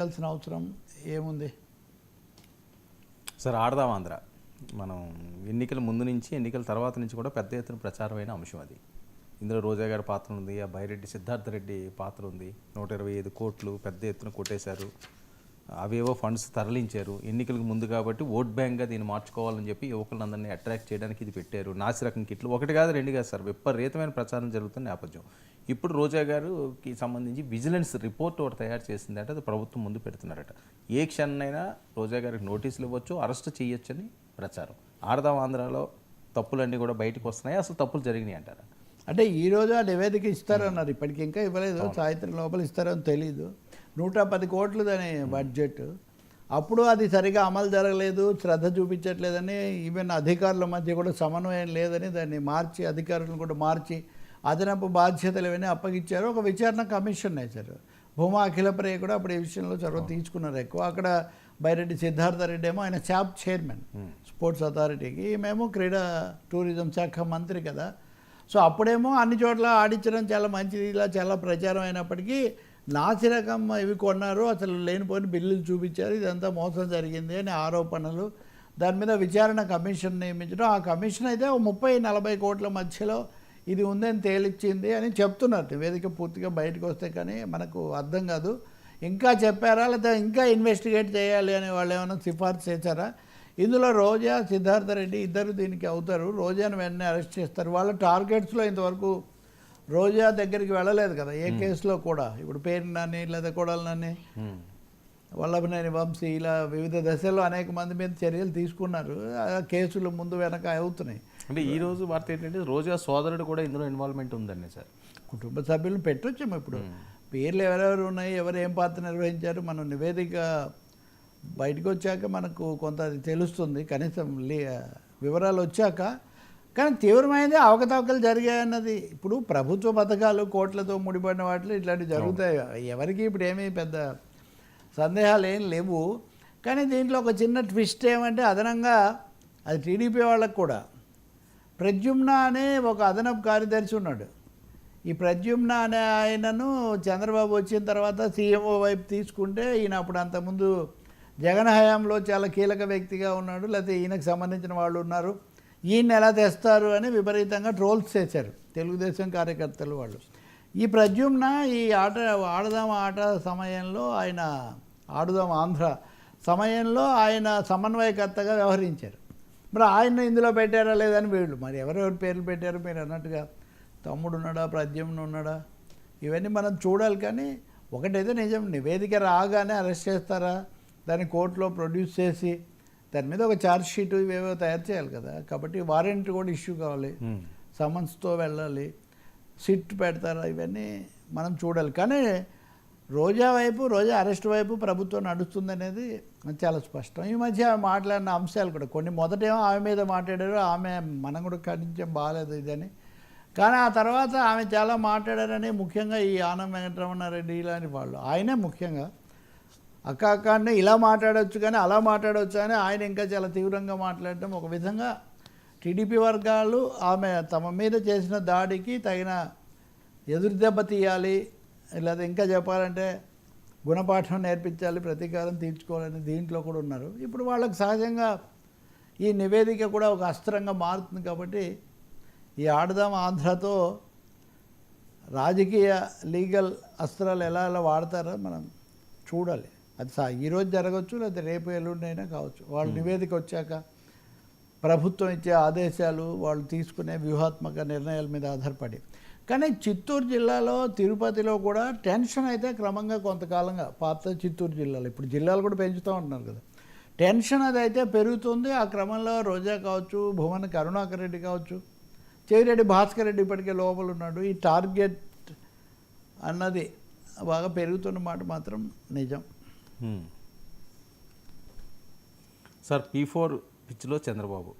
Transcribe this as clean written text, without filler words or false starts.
చేయాల్సిన అవసరం ఏముంది సార్? ఆడదాం ఆంధ్ర మనం ఎన్నికల ముందు నుంచి ఎన్నికల తర్వాత నుంచి కూడా పెద్ద ఎత్తున ప్రచారమైన అంశం అది. ఇందులో రోజా గారి పాత్ర ఉంది, ఆ బైరెడ్డి సిద్ధార్థ రెడ్డి పాత్ర ఉంది. 125 కోట్లు పెద్ద ఎత్తున కొట్టేశారు, అవేవో ఫండ్స్ తరలించారు. ఎన్నికలకు ముందు కాబట్టి ఓట్ బ్యాంక్గా దీన్ని మార్చుకోవాలని చెప్పి యువకులందరినీ అట్రాక్ట్ చేయడానికి ఇది పెట్టారు. నాసిరకం కిట్లు ఒకటి కాదు రెండు కాదు సార్, విపరీతమైన ప్రచారం జరుగుతున్న నేపథ్యం. ఇప్పుడు రోజా గారికి సంబంధించి విజిలెన్స్ రిపోర్ట్ ఒకటి తయారు చేసిందంటే అది ప్రభుత్వం ముందు పెడుతున్నారట. ఏ క్షణమైనా రోజా గారికి నోటీసులు ఇవ్వచ్చు, అరెస్ట్ చేయొచ్చని ప్రచారం. ఆడదాం ఆంధ్రాలో తప్పులన్నీ కూడా బయటకు వస్తున్నాయి, అసలు తప్పులు జరిగినాయి అంటారా? అంటే ఈరోజు ఆ నివేదిక ఇస్తారన్నారు, ఇప్పటికి ఇంకా ఇవ్వలేదు, సాయంత్రం లోపల ఇస్తారని తెలీదు. 110 కోట్లు దాని బడ్జెట్. అప్పుడు అది సరిగా అమలు జరగలేదు, శ్రద్ధ చూపించట్లేదని, ఈవెన్ అధికారుల మధ్య కూడా సమన్వయం లేదని దాన్ని మార్చి, అధికారులను కూడా మార్చి అదనపు బాధ్యతలు ఇవన్నీ అప్పగించారు. ఒక విచారణ కమిషన్ వేశారు. భూమా అఖిలప్రియ కూడా అప్పుడు ఈ విషయంలో చొరవ తీసుకున్నారు ఎక్కువ. అక్కడ బైరెడ్డి సిద్ధార్థ రెడ్డి ఏమో ఆయన శాప్ చైర్మన్ స్పోర్ట్స్ అథారిటీకి, మేము క్రీడా టూరిజం శాఖ మంత్రి కదా. సో అప్పుడేమో అన్ని చోట్ల ఆడించడం చాలా మంచిది, ఇలా చాలా ప్రచారం అయినప్పటికీ నాసిరకం ఇవి కొన్నారు, అసలు లేనిపోయిన బిల్లులు చూపించారు, ఇదంతా మోసం జరిగింది అని ఆరోపణలు. దాని మీద విచారణ కమిషన్ నియమించడం. ఆ కమిషన్ అయితే 30-40 కోట్ల మధ్యలో ఇది ఉందని తేలిచ్చింది అని చెప్తున్నారు. నివేదిక పూర్తిగా బయటకు వస్తే కానీ మనకు అర్థం కాదు. ఇంకా చెప్పారా లేదా ఇంకా ఇన్వెస్టిగేట్ చేయాలి అని వాళ్ళు ఏమైనా సిఫార్సు చేశారా? ఇందులో రోజా సిద్ధార్థ రెడ్డి ఇద్దరు దీనికి అవుతారు. రోజాను వెంటనే అరెస్ట్ చేస్తారు. వాళ్ళ టార్గెట్స్లో ఇంతవరకు రోజా దగ్గరికి వెళ్ళలేదు కదా ఏ కేసులో కూడా. ఇప్పుడు పేరునాని లేదా కొడాలని, వల్లభనేని వంశీ, ఇలా వివిధ దశల్లో అనేక మంది మీద చర్యలు తీసుకున్నారు. కేసులు ముందు వెనక అవుతున్నాయి. అంటే ఈ రోజు వార్త ఏంటంటే రోజా సోదరుడు కూడా ఇందులో ఇన్వాల్వ్మెంట్ ఉందండి సార్. కుటుంబ సభ్యులను పెట్టొచ్చాము. ఇప్పుడు పేర్లు ఎవరెవరు ఉన్నాయి, ఎవరు ఏం పాత్ర నిర్వహించారు, మనం నివేదిక బయటకు వచ్చాక మనకు కొంత అది తెలుస్తుంది, కనీసం వివరాలు వచ్చాక. కానీ తీవ్రమైనది అవకతవకలు జరిగాయన్నది. ఇప్పుడు ప్రభుత్వ పథకాలు కోట్లతో ముడిపడిన వాటిలో ఇట్లాంటివి జరుగుతాయి. ఎవరికి ఇప్పుడు ఏమీ పెద్ద సందేహాలు ఏం లేవు. కానీ దీంట్లో ఒక చిన్న ట్విస్ట్ ఏమంటే, అదనంగా అది టీడీపీ వాళ్ళకు కూడా ప్రద్యుమ్న అనే ఒక అదనపు కార్యదర్శి ఉన్నాడు. ఈ ప్రద్యుమ్న అనే ఆయనను చంద్రబాబు వచ్చిన తర్వాత సీఎంఓ వైపు తీసుకుంటే, ఈయన అప్పుడు అంతకుముందు జగన్ హయాంలో చాలా కీలక వ్యక్తిగా ఉన్నాడు, లేకపోతే ఈయనకు సంబంధించిన వాళ్ళు ఉన్నారు, ఈయన ఎలా తెస్తారు అని విపరీతంగా ట్రోల్స్ చేశారు తెలుగుదేశం కార్యకర్తలు వాళ్ళు. ఈ ప్రద్యుమ్న ఈ ఆడదాం ఆట సమయంలో ఆయన, ఆడుదాం ఆంధ్ర సమయంలో ఆయన సమన్వయకర్తగా వ్యవహరించారు. మరి ఆయన ఇందులో పెట్టారా లేదని వీళ్ళు, మరి ఎవరెవరి పేర్లు పెట్టారు మీరు అన్నట్టుగా, తమ్ముడు ఉన్నాడా, ప్రద్యుమ్న ఉన్నాడా, ఇవన్నీ మనం చూడాలి. కానీ ఒకటైతే నిజం, నివేదిక రాగానే అరెస్ట్ చేస్తారా, దాన్ని కోర్టులో ప్రొడ్యూస్ చేసి దాని మీద ఒక ఛార్జ్ షీట్ ఇవేవో తయారు చేయాలి కదా. కాబట్టి వారెంట్ కూడా ఇష్యూ కావాలి, సమన్స్తో వెళ్ళాలి, సిట్ పెడతారా, ఇవన్నీ మనం చూడాలి. కానీ రోజా వైపు, రోజా అరెస్ట్ వైపు ప్రభుత్వం నడుస్తుంది అనేది చాలా స్పష్టం. ఈ మధ్య మాట్లాడిన అంశాలు కూడా కొన్ని, మొదటేమో ఆమె మీద మాట్లాడారు, ఆమె మనం కూడా ఖండించడం బాగాలేదు ఇదని. కానీ ఆ తర్వాత ఆమె చాలా మాట్లాడారని, ముఖ్యంగా ఈ ఆనం వెంకటరమణారెడ్డి ఇలాంటి వాళ్ళు, ఆయనే ముఖ్యంగా అక్కాన్ని ఇలా మాట్లాడవచ్చు కానీ అలా మాట్లాడవచ్చు అని ఆయన ఇంకా చాలా తీవ్రంగా మాట్లాడటం, ఒక విధంగా టీడీపీ వర్గాలు ఆమె తమ మీద చేసిన దాడికి తగిన ఎదురు దెబ్బ తీయాలి, లేదా ఇంకా చెప్పాలంటే గుణపాఠం నేర్పించాలి, ప్రతీకారం తీర్చుకోవాలని దీంట్లో కూడా ఉన్నారు. ఇప్పుడు వాళ్ళకి సహజంగా ఈ నివేదిక కూడా ఒక అస్త్రంగా మారుతుంది. కాబట్టి ఈ ఆడదాం ఆంధ్రతో రాజకీయ లీగల్ అస్త్రాలు ఎలా ఎలా వాడతారో మనం చూడాలి. అది ఈరోజు జరగవచ్చు, లేదా రేపు ఎల్లుండి అయినా కావచ్చు. వాళ్ళు నివేదిక వచ్చాక ప్రభుత్వం ఇచ్చే ఆదేశాలు, వాళ్ళు తీసుకునే వ్యూహాత్మక నిర్ణయాల మీద ఆధారపడి. కానీ చిత్తూరు జిల్లాలో, తిరుపతిలో కూడా టెన్షన్ అయితే క్రమంగా కొంతకాలంగా, పాత చిత్తూరు జిల్లాలో, ఇప్పుడు జిల్లాలు కూడా పెంచుతూ ఉంటున్నారు కదా, టెన్షన్ అది అయితే పెరుగుతుంది. ఆ క్రమంలో రోజా కావచ్చు, భువన కరుణాకర్ రెడ్డి కావచ్చు, చెవిరెడ్డి భాస్కర్ రెడ్డి ఇప్పటికే లోపల ఉన్నాడు. ఈ టార్గెట్ అన్నది బాగా పెరుగుతున్న మాట మాత్రం నిజం. Sir P4 పిచ్లో Chandrababu